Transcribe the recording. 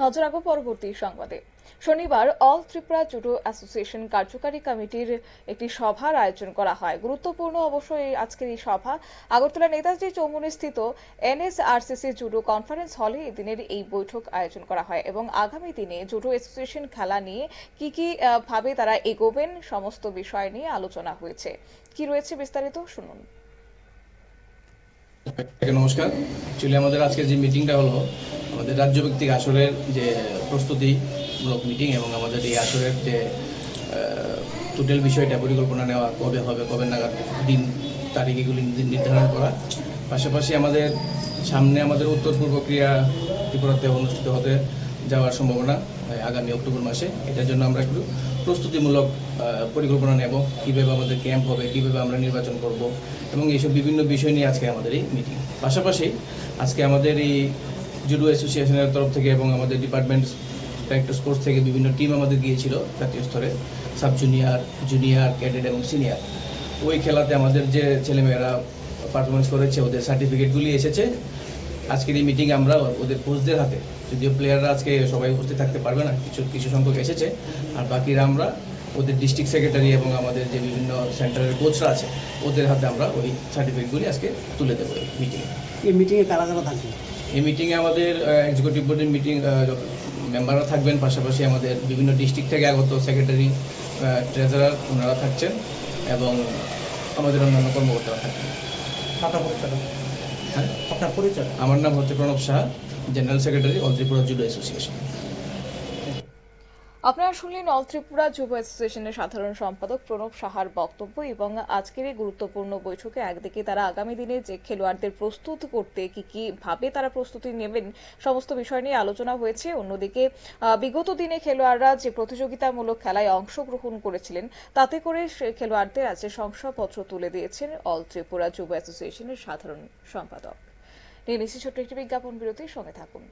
নজর রাখবো পরবর্তী সংবাদে। শনিবার অল ত্রিপুরা জুডো অ্যাসোসিয়েশন কার্যকারী কমিটির একটি সভার আয়োজন করা হয়। গুরুত্বপূর্ণ অবশ্যই আজকের এই সভা আগরতলা নেতাজি চৌমুহনী স্থিত NSRCC জুডো কনফারেন্স হলে এদিনের এই বৈঠক আয়োজন করা হয় এবং আগামী দিনে জুডো অ্যাসোসিয়েশন খেলা নিয়ে কি ভাবে তারা এগোবেন সমস্ত বিষয় নিয়ে আলোচনা হয়েছে। কি রয়েছে বিস্তারিত শুনুন। নমস্কার। অ্যাকচুয়ালি আমাদের আজকের যে মিটিংটা হলো আমাদের রাজ্যভিত্তিক আসরের যে প্রস্তুতিমূলক মিটিং এবং আমাদের এই আসরের যে টোটাল বিষয়টা পরিকল্পনা নেওয়া, কবে হবে, কবে নাগাদ দিন তারিখ এগুলি নির্ধারণ করা। পাশাপাশি আমাদের সামনে আমাদের উত্তর পূর্ব ক্রীড়া ত্রিপুরাতে অনুষ্ঠিত হতে যাওয়ার সম্ভাবনা আগামী অক্টোবর মাসে। এটার জন্য আমরা একটু প্রস্তুতিমূলক পরিকল্পনা নেব, কীভাবে আমাদের ক্যাম্প হবে, কীভাবে আমরা নির্বাচন করব এবং এইসব বিভিন্ন বিষয় নিয়ে আজকে আমাদের এই মিটিং। পাশাপাশি আজকে আমাদের এই জুডো অ্যাসোসিয়েশনের তরফ থেকে এবং আমাদের ডিপার্টমেন্ট ডাইরেক্টর স্পোর্টস থেকে বিভিন্ন টিম আমাদের গিয়েছিল জাতীয় স্তরে, সাব জুনিয়র, জুনিয়র, ক্যাডেট এবং সিনিয়র। ওই খেলাতে আমাদের যে ছেলেমেয়েরা পারফরমেন্স করেছে ওদের সার্টিফিকেটগুলি এসেছে। আজকের এই মিটিংয়ে আমরা ওদের কোচদের হাতে, যদিও প্লেয়াররা আজকে সবাই উপস্থিত থাকতে পারবে না, কিছু সংখ্যক এসেছে, আর বাকিরা আমরা ওদের ডিস্ট্রিক্ট সেক্রেটারি এবং আমাদের যে বিভিন্ন সেন্টারের কোচরা আছে ওদের হাতে আমরা ওই সার্টিফিকেটগুলি আজকে তুলে দেবো এই মিটিংয়ে। এই মিটিংয়ে কারা কারা থাকবে? এই মিটিংয়ে আমাদের এক্সিকিউটিভ বোর্ডের মেম্বাররা থাকবেন, পাশাপাশি আমাদের বিভিন্ন ডিস্ট্রিক্ট থেকে আগত সেক্রেটারি, ট্রেজারার ওনারা থাকছেন এবং আমাদের অন্যান্য কর্মকর্তারা থাকবেন। হ্যাঁ, আপনার পরিচয়? আমার নাম হচ্ছে Pranab Saha, general secretary all Tripura judo association. আপনারা শুনলেন অল ত্রিপুরা যুব অ্যাসোসিয়েশনের সাধারণ সম্পাদক প্রণব সাহার বক্তব্য এবং আজকের এই গুরুত্বপূর্ণ বৈঠকে একদিকে তারা আগামী দিনে যে খেলোয়াড়দের প্রস্তুত করতে কি ভাবে তারা প্রস্তুতি নেবেন সমস্ত বিষয় নিয়ে আলোচনা হয়েছে। অন্যদিকে বিগত দিনে খেলোয়াড়রা যে প্রতিযোগিতামূলক খেলায় অংশগ্রহণ করেছিলেন তাতে করে খেলোয়াড়দের আজকে শংসাপত্র তুলে দিয়েছেন অল ত্রিপুরা যুব অ্যাসোসিয়েশনের সাধারণ সম্পাদক। নিয়ে নিচ্ছি ছোট্ট একটি বিজ্ঞাপন বিরতির সঙ্গে থাকুন।